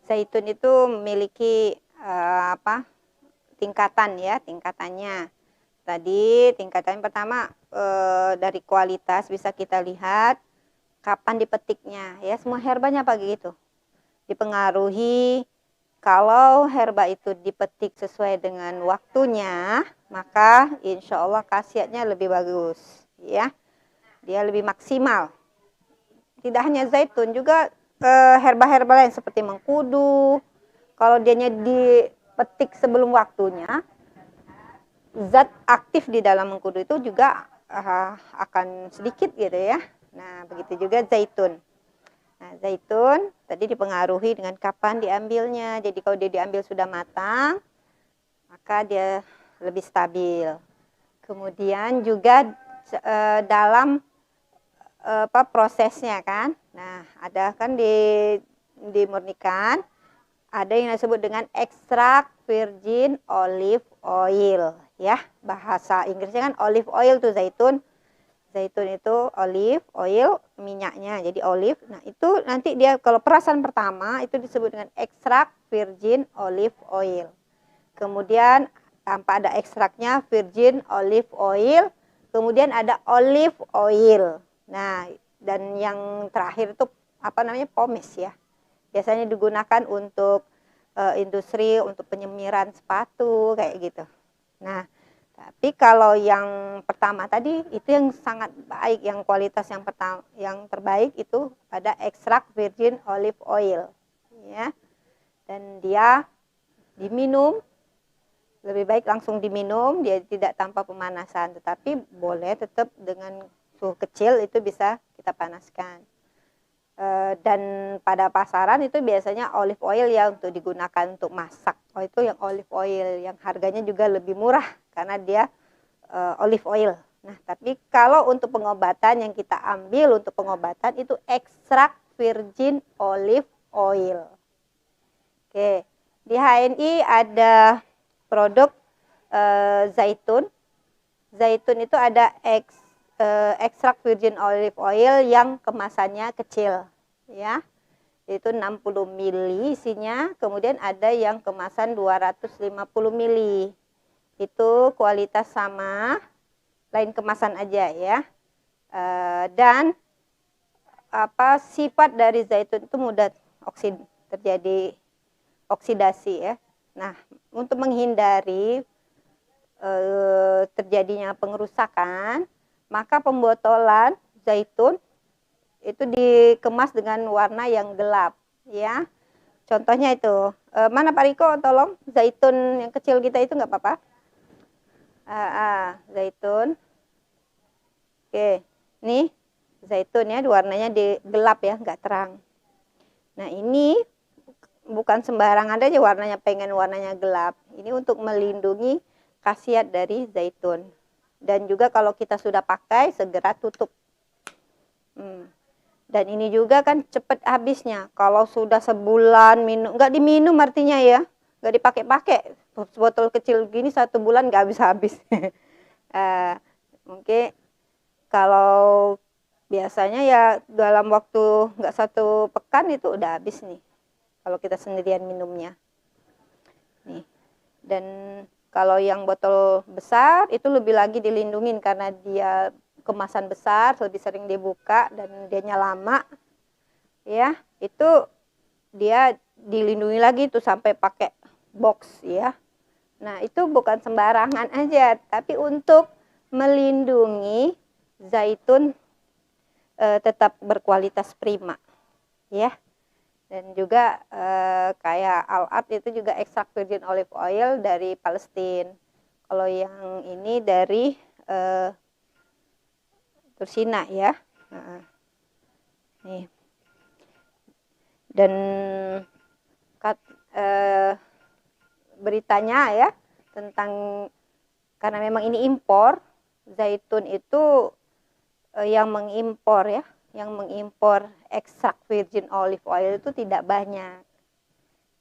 zaitun itu memiliki tingkatan ya, tingkatannya. Tadi tingkatan pertama dari kualitas bisa kita lihat kapan dipetiknya ya, semua herbanya begitu. Dipengaruhi kalau herba itu dipetik sesuai dengan waktunya, maka insya Allah khasiatnya lebih bagus ya. Dia lebih maksimal. Tidak hanya zaitun, juga herba-herba lain seperti mengkudu. Kalau dianya dipetik sebelum waktunya, zat aktif di dalam mengkudu itu juga akan sedikit gitu ya. Nah, begitu juga zaitun. Nah, zaitun tadi dipengaruhi dengan kapan diambilnya. Jadi kalau dia diambil sudah matang, maka dia lebih stabil. Kemudian juga dalam prosesnya kan. Nah, ada kan dimurnikan, ada yang disebut dengan ekstrak virgin olive oil ya. Bahasa Inggrisnya kan olive oil tuh zaitun. Zaitun itu olive oil, minyaknya jadi olive. Nah, itu nanti dia kalau perasan pertama itu disebut dengan ekstrak virgin olive oil. Kemudian tanpa ada ekstraknya virgin olive oil, kemudian ada olive oil. Nah, dan yang terakhir itu pomace ya. Biasanya digunakan untuk industri, untuk penyemiran sepatu kayak gitu. Nah, tapi kalau yang pertama tadi itu yang sangat baik, yang kualitas yang pertama, yang terbaik itu pada ekstrak virgin olive oil ya. Dan dia diminum, lebih baik langsung diminum, dia tidak tanpa pemanasan, tetapi boleh tetap dengan suhu kecil itu bisa kita panaskan. Dan pada pasaran itu biasanya olive oil ya untuk digunakan untuk masak. Oh, itu yang olive oil yang harganya juga lebih murah karena dia olive oil. Nah, tapi kalau untuk pengobatan yang kita ambil untuk pengobatan itu ekstrak virgin olive oil. Oke, di HNI ada produk zaitun. Zaitun itu ada ekstrak virgin olive oil yang kemasannya kecil ya, itu 60 ml isinya. Kemudian ada yang kemasan 250 ml, itu kualitas sama, lain kemasan aja ya. Dan sifat dari zaitun itu mudah terjadi oksidasi ya. Nah, untuk menghindari terjadinya pengerusakan, maka pembotolan zaitun itu dikemas dengan warna yang gelap ya. Contohnya itu mana Pak Riko, tolong zaitun yang kecil kita itu nggak apa-apa. Zaitun. Oke, nih zaitun ya, warnanya gelap ya, nggak terang. Nah, ini bukan sembarangan aja warnanya, pengen warnanya gelap. Ini untuk melindungi khasiat dari zaitun. Dan juga kalau kita sudah pakai, segera tutup. Dan ini juga kan cepat habisnya. Kalau sudah sebulan minum, nggak diminum artinya ya, nggak dipakai-pakai. Botol kecil gini 1 bulan nggak habis-habis. Mungkin kalau biasanya ya dalam waktu nggak 1 pekan itu udah habis nih. Kalau kita sendirian minumnya. Nih. Dan kalau yang botol besar itu lebih lagi dilindungin karena dia kemasan besar, lebih sering dibuka dan dianya lama. Ya, itu dia dilindungi lagi tuh sampai pakai box ya. Nah, itu bukan sembarangan aja, tapi untuk melindungi zaitun tetap berkualitas prima ya. Dan juga kayak Al-Art itu juga ekstrak virgin olive oil dari Palestina. Kalau yang ini dari Tursina ya. Nih. Dan beritanya ya tentang, karena memang ini impor, zaitun itu yang mengimpor ya, yang mengimpor ekstrak virgin olive oil itu tidak banyak.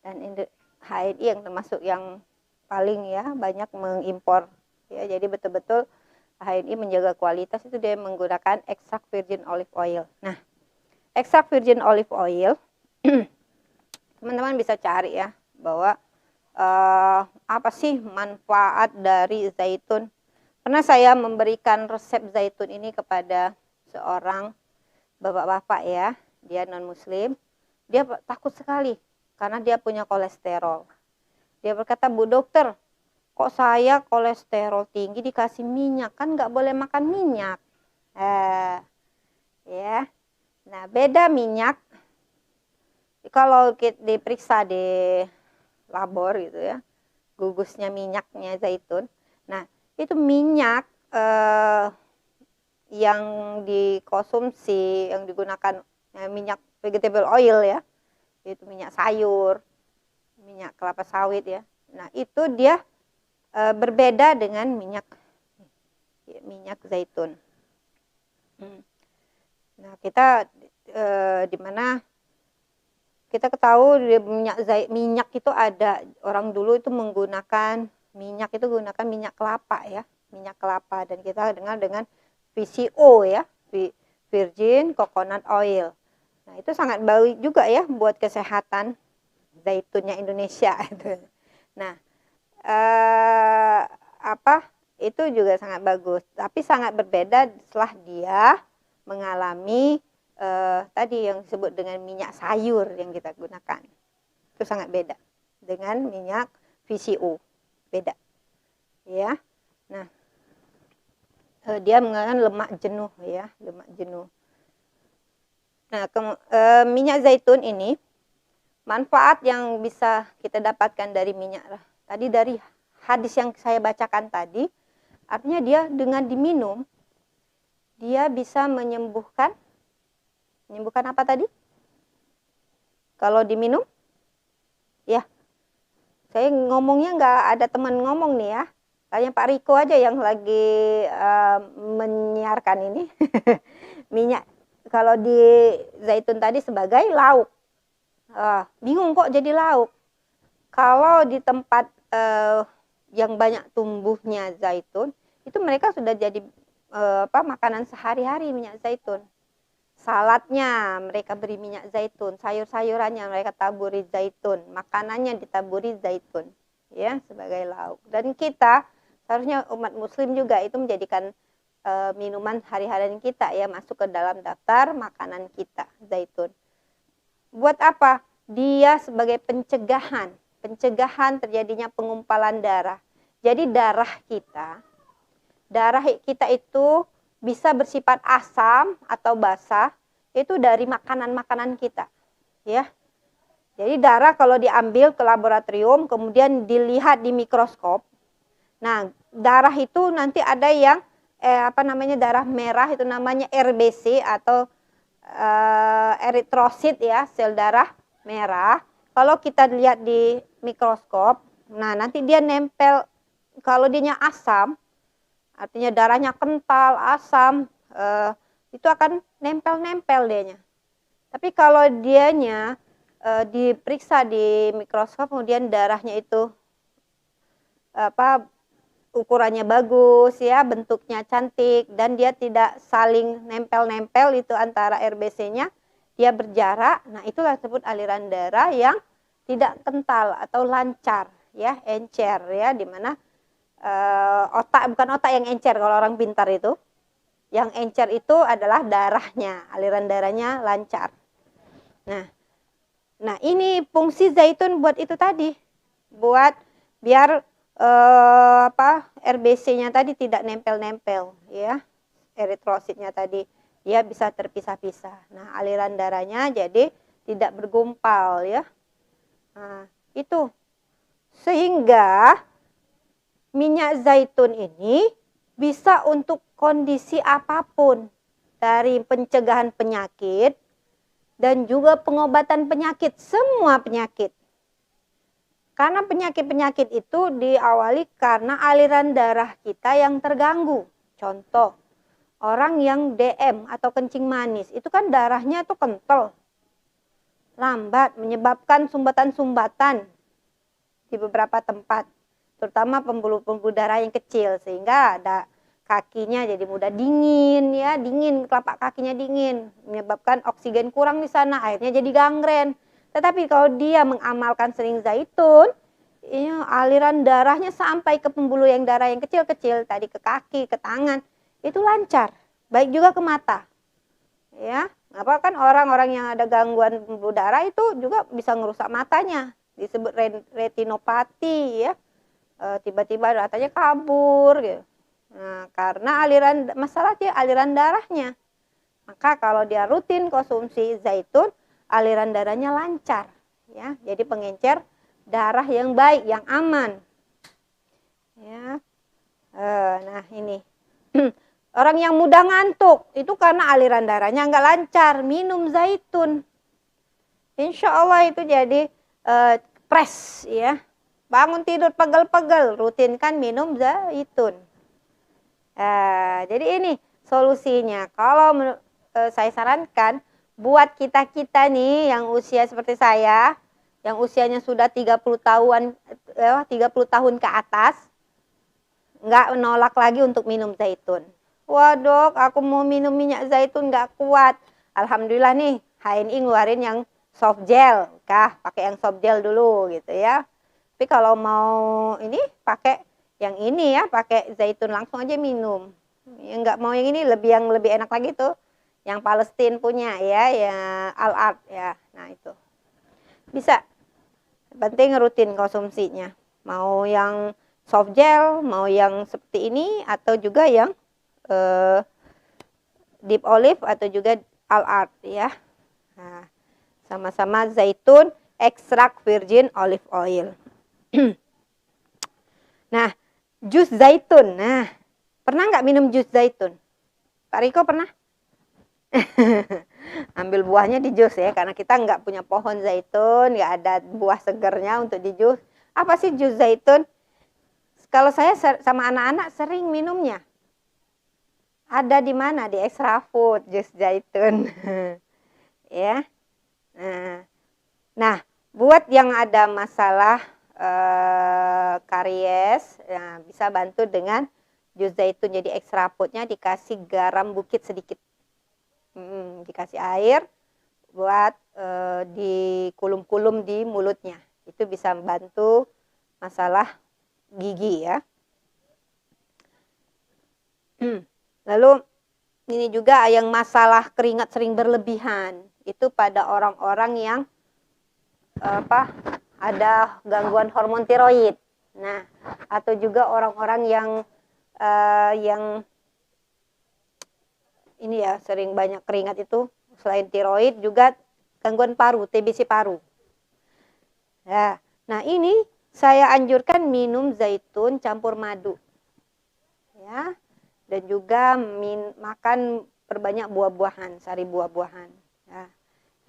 Dan HNI yang termasuk yang paling ya banyak mengimpor ya. Jadi betul-betul HNI menjaga kualitas itu dia menggunakan ekstrak virgin olive oil. Nah, ekstrak virgin olive oil Teman-teman bisa cari ya bahwa apa sih manfaat dari zaitun. Pernah saya memberikan resep zaitun ini kepada seorang bapak-bapak ya, dia non muslim. Dia takut sekali karena dia punya kolesterol. Dia berkata, "Bu dokter, kok saya kolesterol tinggi dikasih minyak, kan nggak boleh makan minyak." Ya, nah beda minyak. Kalau kita diperiksa di labor gitu ya, gugusnya minyaknya zaitun. Nah itu minyak yang dikonsumsi, yang digunakan minyak vegetable oil ya, itu minyak sayur, minyak kelapa sawit ya. Nah itu dia berbeda dengan minyak zaitun. Nah kita di mana kita ketahui minyak itu ada, orang dulu itu menggunakan minyak itu gunakan minyak kelapa ya, minyak kelapa, dan kita dengar dengan VCO ya, virgin coconut oil. Nah itu sangat baik juga ya buat kesehatan zaitunnya Indonesia itu. Nah itu juga sangat bagus, tapi sangat berbeda setelah dia mengalami tadi yang disebut dengan minyak sayur yang kita gunakan. Itu sangat beda dengan minyak VCO, beda ya. Nah dia menggunakan lemak jenuh ya, lemak jenuh. Nah minyak zaitun ini, manfaat yang bisa kita dapatkan dari minyak tadi, dari hadis yang saya bacakan tadi, artinya dia dengan diminum dia bisa menyembuhkan apa tadi? Kalau diminum, ya, saya ngomongnya nggak ada teman ngomong nih ya. Tanya Pak Riko aja yang lagi menyiarkan ini. Minyak, kalau di zaitun tadi sebagai lauk. Bingung kok jadi lauk. Kalau di tempat yang banyak tumbuhnya zaitun, itu mereka sudah jadi makanan sehari-hari minyak zaitun. Saladnya mereka beri minyak zaitun, sayur-sayurannya mereka taburi zaitun, makanannya ditaburi zaitun ya sebagai lauk. Dan kita seharusnya umat muslim juga itu menjadikan minuman hari-harian kita ya, masuk ke dalam daftar makanan kita, zaitun. Buat apa? Dia sebagai pencegahan terjadinya pengumpalan darah. Jadi darah kita itu bisa bersifat asam atau basah itu dari makanan-makanan kita ya. Jadi darah kalau diambil ke laboratorium kemudian dilihat di mikroskop, nah darah itu nanti ada yang darah merah, itu namanya RBC atau eritrosit ya, sel darah merah. Kalau kita lihat di mikroskop, nah nanti dia nempel, kalau dia asam artinya darahnya kental, asam, itu akan nempel-nempel dianya. Tapi kalau dianya diperiksa di mikroskop kemudian darahnya itu ukurannya bagus ya, bentuknya cantik, dan dia tidak saling nempel-nempel itu antara RBC-nya, dia berjarak. Nah itulah disebut aliran darah yang tidak kental atau lancar ya, encer ya, dimana bukan otak yang encer kalau orang pintar itu. Yang encer itu adalah darahnya, aliran darahnya lancar. Nah ini fungsi zaitun buat itu tadi, buat biar RBC-nya tadi tidak nempel-nempel ya, eritrositnya tadi dia bisa terpisah-pisah. Nah aliran darahnya jadi tidak bergumpal ya. Nah itu sehingga minyak zaitun ini bisa untuk kondisi apapun, dari pencegahan penyakit dan juga pengobatan penyakit, semua penyakit. Karena penyakit-penyakit itu diawali karena aliran darah kita yang terganggu. Contoh, orang yang DM atau kencing manis, itu kan darahnya tuh kental, lambat, menyebabkan sumbatan-sumbatan di beberapa tempat, terutama pembuluh-pembuluh darah yang kecil, sehingga ada kakinya jadi mudah dingin ya, dingin, telapak kakinya dingin, menyebabkan oksigen kurang di sana, akhirnya jadi gangren. Tetapi kalau dia mengamalkan sering zaitun, ya, aliran darahnya sampai ke pembuluh yang darah yang kecil-kecil, tadi ke kaki, ke tangan, itu lancar. Baik juga ke mata. Ya, apa kan orang-orang yang ada gangguan pembuluh darah itu juga bisa ngerusak matanya, disebut retinopati ya. Tiba-tiba matanya kabur gitu. Nah, karena masalahnya aliran darahnya. Maka kalau dia rutin konsumsi zaitun, aliran darahnya lancar ya. Jadi pengencer darah yang baik, yang aman. Ya. Nah, ini. Orang yang mudah ngantuk itu karena aliran darahnya nggak lancar, minum zaitun. Insya Allah itu jadi pres ya. Bangun tidur pegel-pegel, rutinkan minum zaitun. Jadi ini solusinya. Kalau saya sarankan buat kita-kita nih yang usia seperti saya, yang usianya sudah 30 tahun ke atas, nggak menolak lagi untuk minum zaitun. Wah dok, aku mau minum minyak zaitun nggak kuat. Alhamdulillah nih, HNI ngeluarin yang soft gel. Pakai yang soft gel dulu gitu ya. Tapi kalau mau ini pakai yang ini ya, pakai zaitun langsung aja minum. Yang nggak mau yang ini yang lebih enak lagi tuh, yang Palestina punya ya, yang Al-Art ya. Nah itu bisa, penting rutin konsumsinya. Mau yang soft gel, mau yang seperti ini, atau juga yang deep olive atau juga Al-Art ya. Nah, sama-sama zaitun, ekstrak virgin olive oil. Nah, jus zaitun. Nah, pernah nggak minum jus zaitun? Pak Riko pernah? Ambil buahnya di jus ya, karena kita nggak punya pohon zaitun, nggak ada buah segernya untuk di jus. Apa sih jus zaitun? Kalau saya sama anak-anak sering minumnya. Ada di mana? Di Extra Food, jus zaitun. Ya. Nah, buat yang ada masalah karies, nah, bisa bantu dengan jus zaitun. Jadi Extra Foodnya dikasih garam bukit sedikit. Dikasih air buat dikulum-kulum di mulutnya. Itu bisa membantu masalah gigi ya. Lalu ini juga yang masalah keringat sering berlebihan. Itu pada orang-orang yang ada gangguan hormon tiroid. Nah, atau juga orang-orang yang ini ya, sering banyak keringat itu, selain tiroid juga gangguan paru, TBC paru. Ya, nah ini saya anjurkan minum zaitun campur madu. Ya. Dan juga makan perbanyak buah-buahan, sari buah-buahan.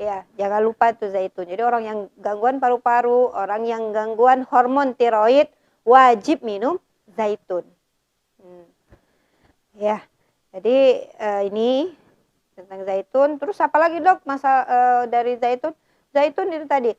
Ya, jangan lupa itu zaitun. Jadi orang yang gangguan paru-paru, orang yang gangguan hormon tiroid wajib minum zaitun. Ya, jadi ini tentang zaitun. Terus apa lagi dok dari zaitun? Zaitun itu tadi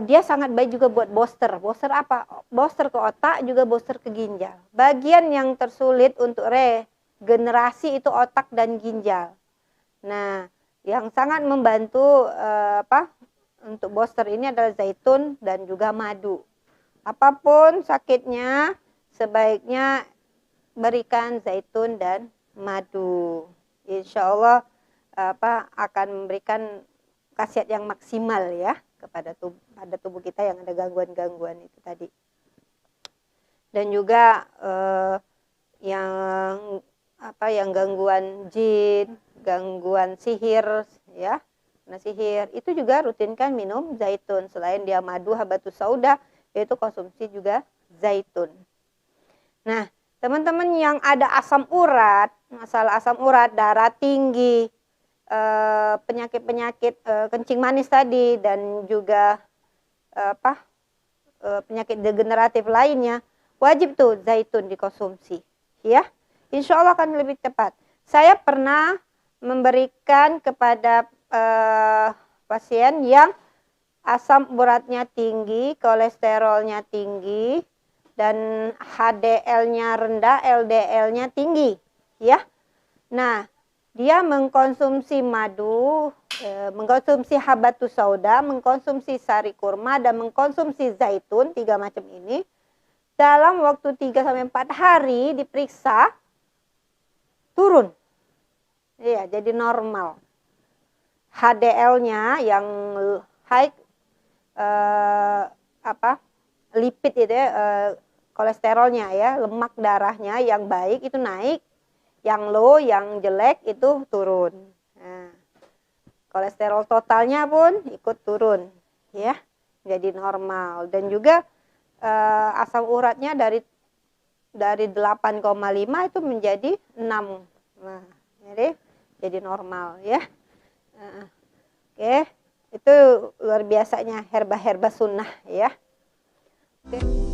dia sangat baik juga buat booster. Booster apa? Booster ke otak, juga booster ke ginjal. Bagian yang tersulit untuk regenerasi itu otak dan ginjal. Nah, yang sangat membantu untuk booster ini adalah zaitun dan juga madu. Apapun sakitnya, sebaiknya berikan zaitun dan madu. Insya Allah akan memberikan khasiat yang maksimal ya kepada tubuh kita yang ada gangguan-gangguan itu tadi. Dan juga yang gangguan jin, gangguan sihir ya. Nah, sihir itu juga rutinkan minum zaitun. Selain dia madu habatus sauda, yaitu konsumsi juga zaitun. Nah, teman-teman yang ada asam urat, masalah asam urat, darah tinggi, penyakit-penyakit kencing manis tadi, dan juga penyakit degeneratif lainnya, wajib tuh zaitun dikonsumsi ya. Insya Allah akan lebih tepat. Saya pernah memberikan kepada pasien yang asam uratnya tinggi, kolesterolnya tinggi, dan HDL-nya rendah, LDL-nya tinggi, ya. Nah, dia mengkonsumsi madu mengkonsumsi habatus sauda, mengkonsumsi sari kurma, dan mengkonsumsi zaitun, 3 macam ini, dalam waktu 3-4 hari diperiksa, turun. Iya, jadi normal. HDL-nya yang high, lipid itu ya, kolesterolnya ya, lemak darahnya yang baik itu naik, yang low, yang jelek itu turun. Nah, kolesterol totalnya pun ikut turun, ya, jadi normal. Dan juga asam uratnya dari 8,5 itu menjadi 6. Nah, jadi normal ya. Oke, itu luar biasanya herba-herba sunnah ya. Oke.